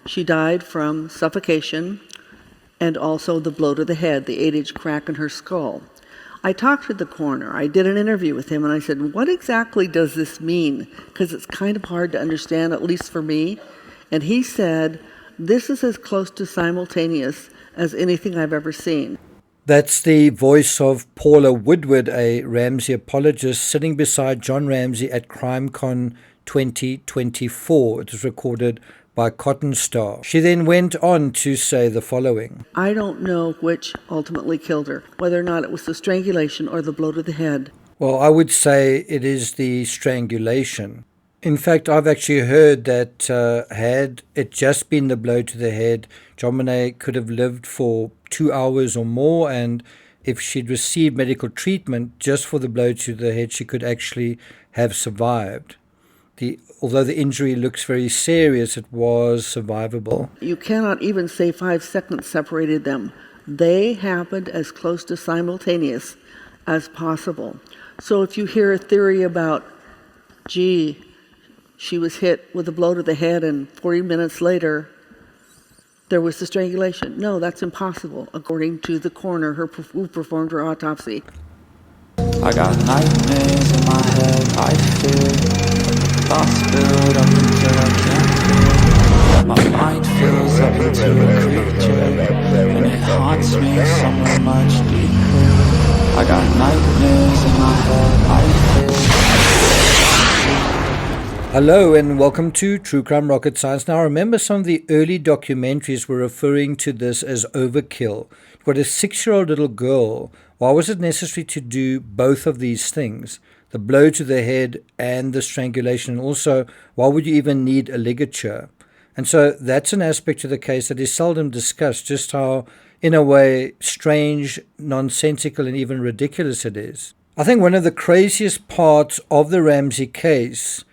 She died from suffocation and also the blow to the head, the 8-inch crack in her skull. I talked to the coroner. I did an interview with him, and I said, what exactly does this mean? Because it's kind of hard to understand, at least for me. And he said, this is as close to simultaneous as anything I've ever seen. That's the voice of Paula Woodward, a Ramsey apologist, sitting beside John Ramsey at CrimeCon 2024. It was recorded by Cotton Star. She then went on to say the following. I don't know which ultimately killed her, whether or not it was the strangulation or the blow to the head. Well, I would say it is the strangulation. In fact, I've actually heard that had it just been the blow to the head, JonBenet could have lived for 2 hours or more, and if she'd received medical treatment just for the blow to the head, she could actually have survived. Although the injury looks very serious, it was survivable. You cannot even say 5 seconds separated them. They happened as close to simultaneous as possible. So if you hear a theory about, gee, she was hit with a blow to the head and 40 minutes later there was the strangulation. No, that's impossible, according to the coroner who performed her autopsy. I got nightmares in my head, I fear. Thoughts build up until I can't feel. My mind fills up into a creature, and it haunts me somewhere much deeper. I got nightmares in my head, I fear. Hello and welcome to True Crime Rocket Science. Now remember, some of the early documentaries were referring to this as overkill. What a 6-year-old little girl, why was it necessary to do both of these things? The blow to the head and the strangulation, and also why would you even need a ligature? And so that's an aspect of the case that is seldom discussed, just how, in a way, strange, nonsensical, and even ridiculous it is. I think one of the craziest parts of the Ramsey case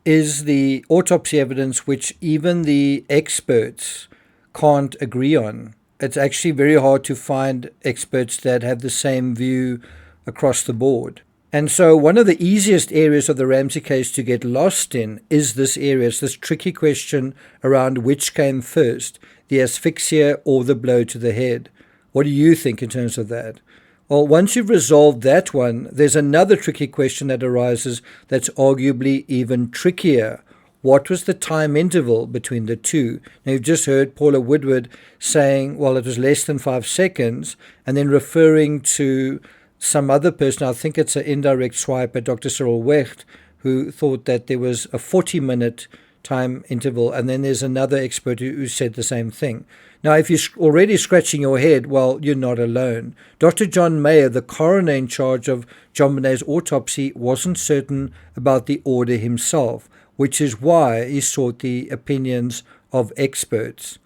is the autopsy evidence, which even the experts can't agree on. It's actually very hard to find experts that have the same view across the board. And so one of the easiest areas of the Ramsey case to get lost in is this area. It's this tricky question around which came first, the asphyxia or the blow to the head. What do you think in terms of that? Well, once you've resolved that one, there's another tricky question that arises that's arguably even trickier. What was the time interval between the two? Now, you've just heard Paula Woodward saying, well, it was less than 5 seconds, and then referring to some other person, I think it's an indirect swipe at Dr. Cyril Wecht, who thought that there was a 40-minute time interval, and then there's another expert who said the same thing. Now, if you're already scratching your head, well, you're not alone. Dr. John Mayer, the coroner in charge of JonBenet's autopsy, wasn't certain about the order himself, which is why he sought the opinions of experts.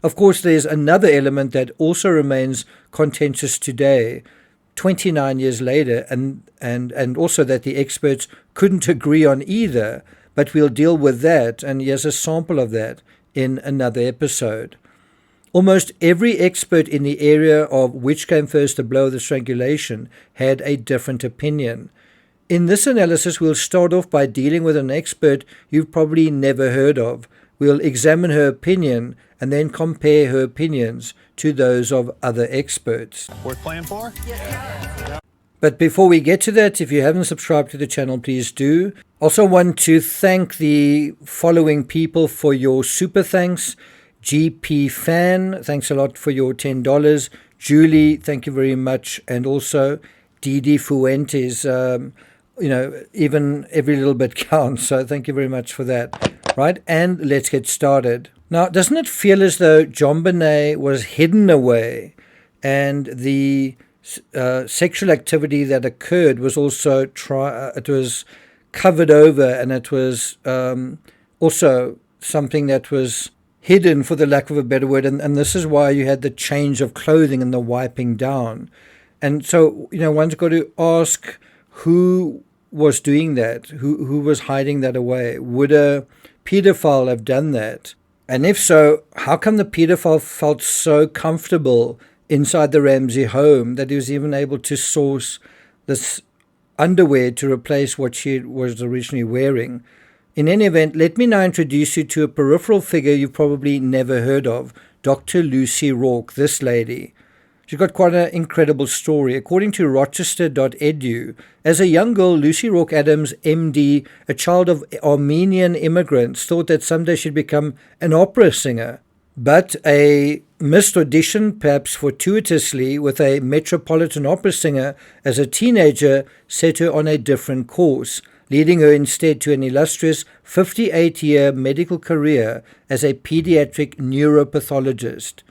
Of course, there's another element that also remains contentious today, 29 years later, and also that the experts couldn't agree on either, but we'll deal with that, and here's a sample of that in another episode. Almost every expert in the area of which came first, the blow or the strangulation, had a different opinion. In this analysis, we'll start off by dealing with an expert you've probably never heard of. We'll examine her opinion and then compare her opinions to those of other experts. Worth playing for? Yeah. But before we get to that, if you haven't subscribed to the channel, please do. Also want to thank the following people for your super thanks. GP Fan, thanks a lot for your $10. Julie, thank you very much. And also Didi Fuentes, even every little bit counts. So thank you very much for that. Right, and let's get started. Now, doesn't it feel as though JonBenet was hidden away and the sexual activity that occurred was also it was covered over, and it was also something that was hidden, for the lack of a better word, and this is why you had the change of clothing and the wiping down. And so, one's got to ask who was doing that, who was hiding that away. Would a pedophile have done that? And if so, how come the pedophile felt so comfortable inside the Ramsey home that he was even able to source this underwear to replace what she was originally wearing? In any event, let me now introduce you to a peripheral figure you've probably never heard of, Dr. Lucy Rorke, this lady. She's got quite an incredible story. According to Rochester.edu, as a young girl, Lucy Rorke Adams, MD, a child of Armenian immigrants, thought that someday she'd become an opera singer. But a missed audition, perhaps fortuitously, with a Metropolitan Opera singer as a teenager set her on a different course, leading her instead to an illustrious 58-year medical career as a pediatric neuropathologist.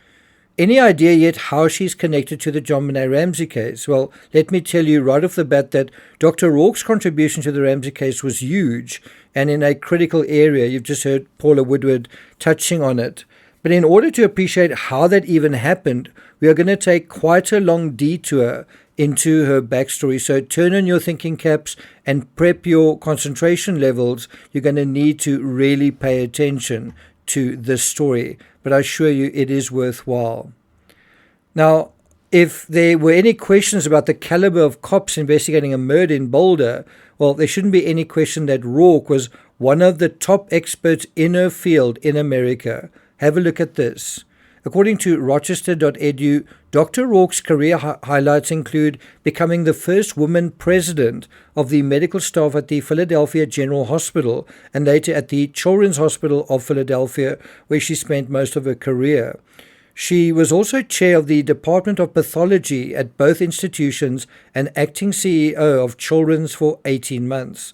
Any idea yet how she's connected to the John Benet Ramsey case? Well, let me tell you right off the bat that Dr. Rorke's contribution to the Ramsey case was huge and in a critical area. You've just heard Paula Woodward touching on it. But in order to appreciate how that even happened, we are going to take quite a long detour into her backstory. So turn on your thinking caps and prep your concentration levels. You're going to need to really pay attention to this story, but I assure you it is worthwhile. Now, if there were any questions about the caliber of cops investigating a murder in Boulder, well, there shouldn't be any question that Rorke was one of the top experts in her field in America. Have a look at this. According to Rochester.edu, Dr. Rorke's career highlights include becoming the first woman president of the medical staff at the Philadelphia General Hospital and later at the Children's Hospital of Philadelphia, where she spent most of her career. She was also chair of the Department of Pathology at both institutions and acting CEO of Children's for 18 months.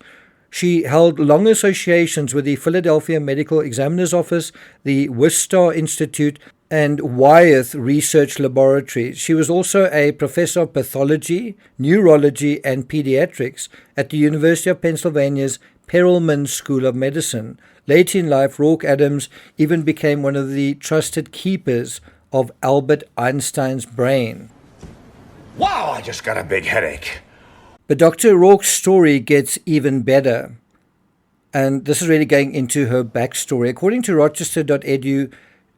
She held long associations with the Philadelphia Medical Examiner's Office, the Wistar Institute, and Wyeth Research Laboratories. She was also a professor of pathology, neurology, and pediatrics at the University of Pennsylvania's Perelman School of Medicine. Late in life, Rorke Adams even became one of the trusted keepers of Albert Einstein's brain. Wow, I just got a big headache. But Dr. Rorke's story gets even better. And this is really going into her backstory. According to Rochester.edu,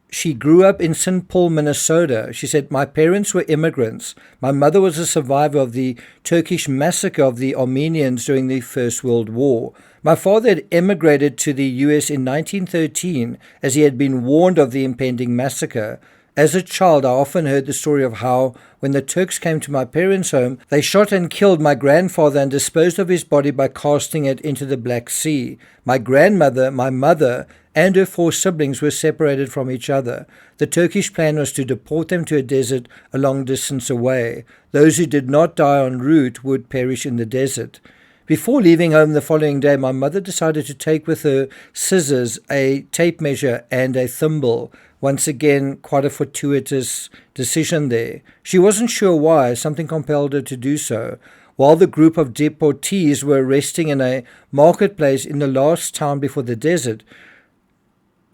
she grew up in St. Paul, Minnesota. She said, "My parents were immigrants. My mother was a survivor of the Turkish massacre of the Armenians during the First World War. My father had emigrated to the U.S. in 1913 as he had been warned of the impending massacre. As a child, I often heard the story of how, when the Turks came to my parents' home, they shot and killed my grandfather and disposed of his body by casting it into the Black Sea. My grandmother, my mother, and her 4 siblings were separated from each other. The Turkish plan was to deport them to a desert a long distance away. Those who did not die en route would perish in the desert. Before leaving home the following day, my mother decided to take with her scissors, a tape measure, and a thimble. Once again, quite a fortuitous decision there. She wasn't sure why. Something compelled her to do so. While the group of deportees were resting in a marketplace in the last town before the desert,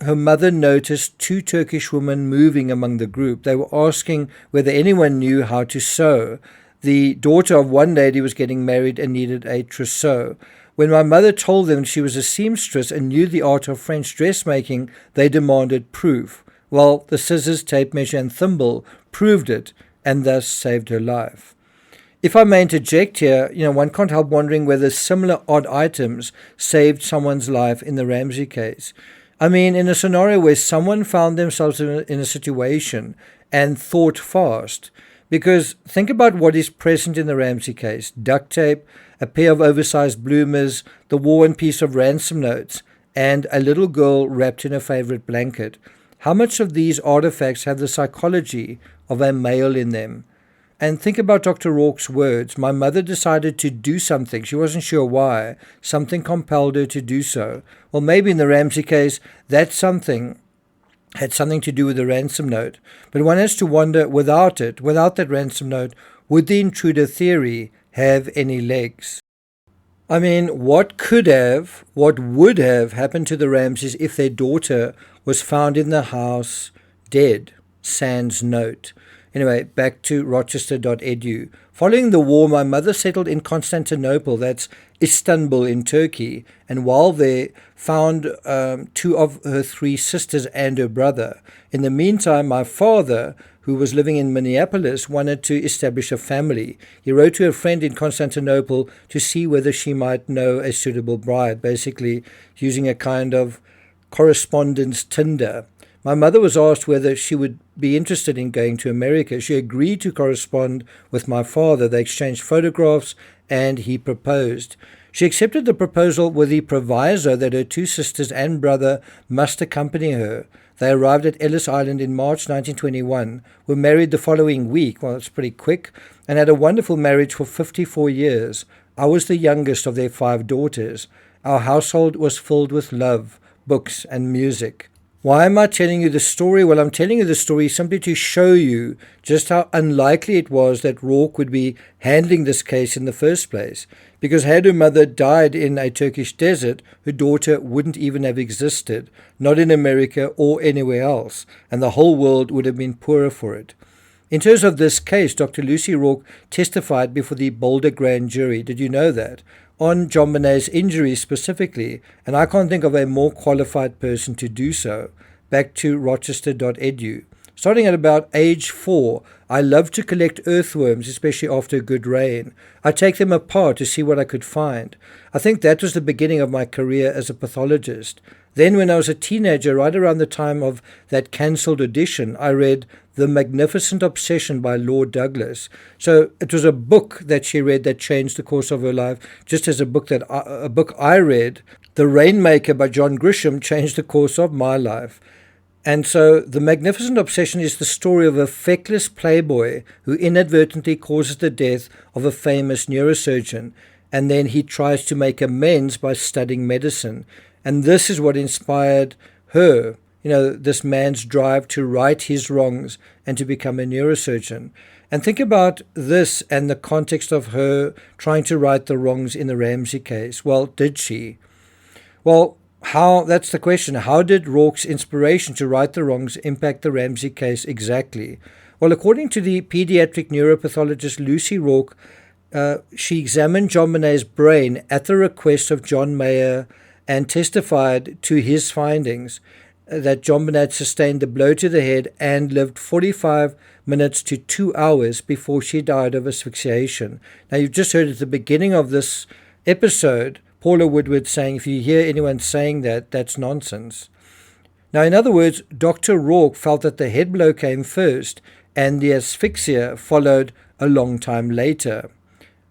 her mother noticed 2 Turkish women moving among the group. They were asking whether anyone knew how to sew. The daughter of one lady was getting married and needed a trousseau. When my mother told them she was a seamstress and knew the art of French dressmaking, they demanded proof. Well, the scissors, tape measure, and thimble proved it, and thus saved her life. If I may interject here, one can't help wondering whether similar odd items saved someone's life in the Ramsey case. I mean, in a scenario where someone found themselves in a situation and thought fast. Because think about what is present in the Ramsey case: duct tape, a pair of oversized bloomers, the War and Peace of ransom notes, and a little girl wrapped in her favorite blanket. How much of these artifacts have the psychology of a male in them? And think about Dr. Rorke's words. My mother decided to do something. She wasn't sure why. Something compelled her to do so. Well, maybe in the Ramsey case, that something had something to do with the ransom note. But one has to wonder, without that ransom note, would the intruder theory have any legs? I mean, what would have happened to the Ramseys if their daughter was found in the house dead? Sans note. Anyway, back to Rochester.edu. Following the war, my mother settled in Constantinople, that's Istanbul in Turkey, and while there found 2 of her 3 sisters and her brother. In the meantime, my father, who was living in Minneapolis, wanted to establish a family. He wrote to a friend in Constantinople to see whether she might know a suitable bride, basically using a kind of correspondence Tinder. My mother was asked whether she would be interested in going to America. She agreed to correspond with my father. They exchanged photographs and he proposed. She accepted the proposal with the proviso that her 2 sisters and brother must accompany her. They arrived at Ellis Island in March 1921, were married the following week, well, it's pretty quick, and had a wonderful marriage for 54 years. I was the youngest of their 5 daughters. Our household was filled with love, books, and music. Why am I telling you this story? Well, I'm telling you the story simply to show you just how unlikely it was that Rorke would be handling this case in the first place. Because had her mother died in a Turkish desert, her daughter wouldn't even have existed, not in America or anywhere else, and the whole world would have been poorer for it. In terms of this case, Dr. Lucy Rorke testified before the Boulder grand jury. Did you know that? On John Bonet's injuries specifically, and I can't think of a more qualified person to do so. Back to rochester.edu. Starting at about age 4, I loved to collect earthworms, especially after a good rain. I'd take them apart to see what I could find. I think that was the beginning of my career as a pathologist. Then when I was a teenager, right around the time of that cancelled audition, I read The Magnificent Obsession by Lord Douglas. So it was a book that she read that changed the course of her life, just as a book I read, The Rainmaker by John Grisham, changed the course of my life. And so The Magnificent Obsession is the story of a feckless playboy who inadvertently causes the death of a famous neurosurgeon, and then he tries to make amends by studying medicine. And this is what inspired her, this man's drive to right his wrongs and to become a neurosurgeon. And think about this and the context of her trying to right the wrongs in the Ramsey case. Well, did she? Well, that's the question. How did Rorke's inspiration to right the wrongs impact the Ramsey case exactly? Well, according to the pediatric neuropathologist Lucy Rorke, she examined John Bonet's brain at the request of John Mayer and testified to his findings that John Bonnet sustained a blow to the head and lived 45 minutes to 2 hours before she died of asphyxiation. Now, you've just heard at the beginning of this episode Paula Woodward saying, if you hear anyone saying that, that's nonsense. Now, in other words, Dr. Rorke felt that the head blow came first and the asphyxia followed a long time later.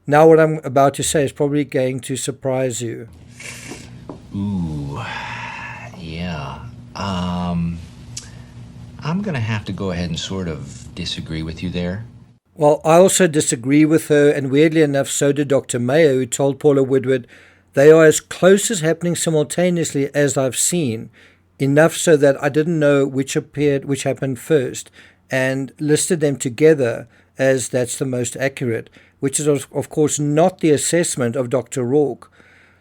Now, what I'm about to say is probably going to surprise you. Ooh, yeah. I'm going to have to go ahead and sort of disagree with you there. Well, I also disagree with her, and weirdly enough, so did Dr. Mayo, who told Paula Woodward, they are as close as happening simultaneously as I've seen, enough so that I didn't know which happened first, and listed them together as that's the most accurate, which is of course not the assessment of Dr. Rorke.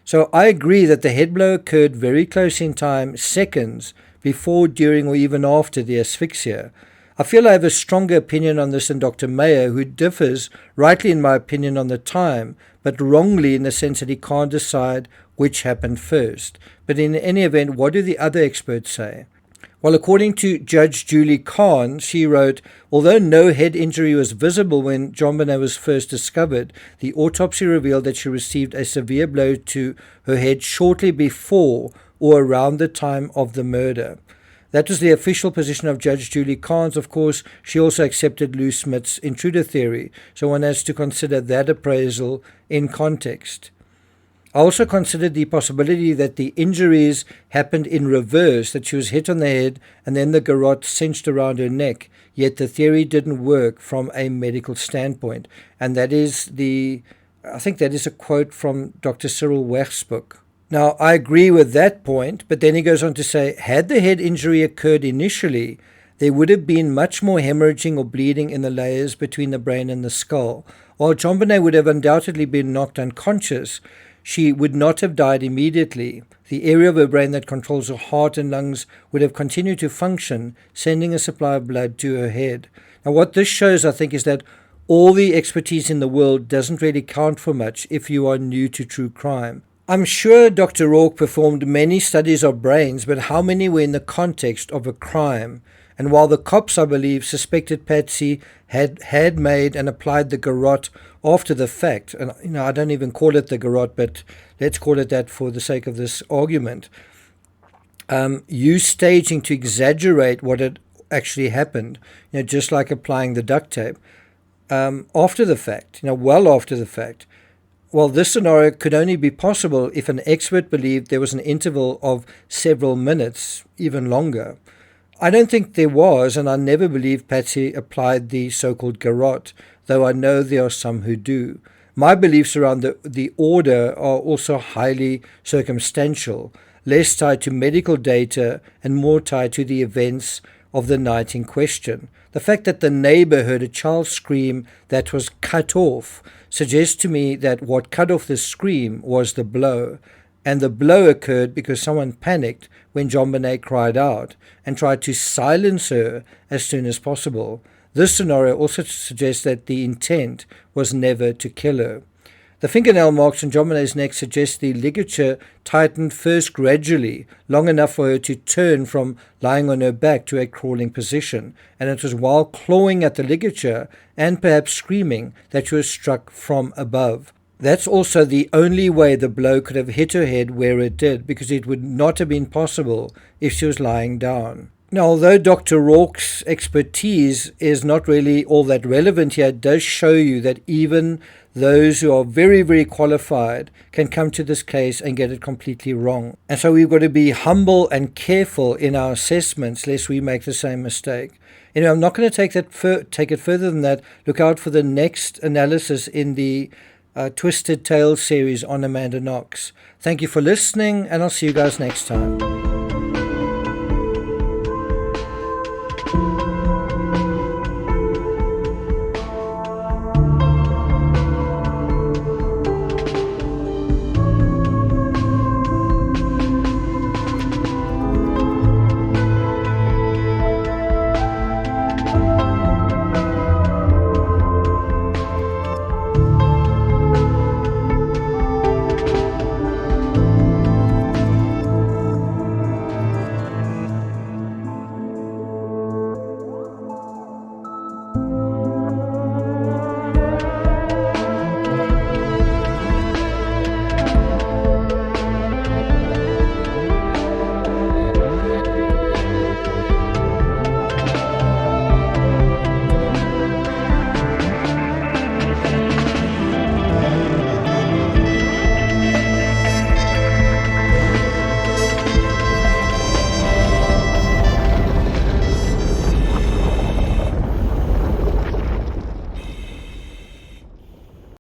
So I agree that the head blow occurred very close in time, seconds, before, during, or even after the asphyxia. I feel I have a stronger opinion on this than Dr. Mayer, who differs, rightly in my opinion, on the time, but wrongly in the sense that he can't decide which happened first. But in any event, what do the other experts say? Well, according to Judge Julie Kahn, she wrote, although no head injury was visible when John Bonnet was first discovered, the autopsy revealed that she received a severe blow to her head shortly before or around the time of the murder. That was the official position of Judge Julie Kahn. Of course, she also accepted Lou Smith's intruder theory, so one has to consider that appraisal in context. I also considered the possibility that the injuries happened in reverse, that she was hit on the head and then the garrote cinched around her neck, yet the theory didn't work from a medical standpoint. And I think that is a quote from Dr. Cyril Wech's book. Now, I agree with that point, but then he goes on to say, had the head injury occurred initially, there would have been much more hemorrhaging or bleeding in the layers between the brain and the skull. While John Bonnet would have undoubtedly been knocked unconscious, she would not have died immediately. The area of her brain that controls her heart and lungs would have continued to function, sending a supply of blood to her head. Now, what this shows, I think, is that all the expertise in the world doesn't really count for much if you are new to true crime. I'm sure Dr. Rorke performed many studies of brains, but how many were in the context of a crime? And while the cops, I believe, suspected Patsy had made and applied the garrote after the fact, and I don't even call it the garrote, but let's call it that for the sake of this argument, use staging to exaggerate what had actually happened, just like applying the duct tape after the fact, well after the fact. Well, this scenario could only be possible if an expert believed there was an interval of several minutes, even longer. I don't think there was, and I never believed Patsy applied the so-called garrote, though I know there are some who do. My beliefs around the order are also highly circumstantial, less tied to medical data and more tied to the events of the night in question. The fact that the neighbor heard a child scream that was cut off suggests to me that what cut off the scream was the blow, and the blow occurred because someone panicked when JonBenet cried out and tried to silence her as soon as possible. This scenario also suggests that the intent was never to kill her. The fingernail marks on JonBenet's neck suggest the ligature tightened first gradually, long enough for her to turn from lying on her back to a crawling position, and it was while clawing at the ligature and perhaps screaming that she was struck from above. That's also the only way the blow could have hit her head where it did, because it would not have been possible if she was lying down. Now, although Dr. Rorke's expertise is not really all that relevant here, it does show you that even those who are very, very qualified can come to this case and get it completely wrong. And so we've got to be humble and careful in our assessments lest we make the same mistake. Anyway, I'm not going to take it further than that. Look out for the next analysis in the Twisted Tales series on Amanda Knox. Thank you for listening, and I'll see you guys next time.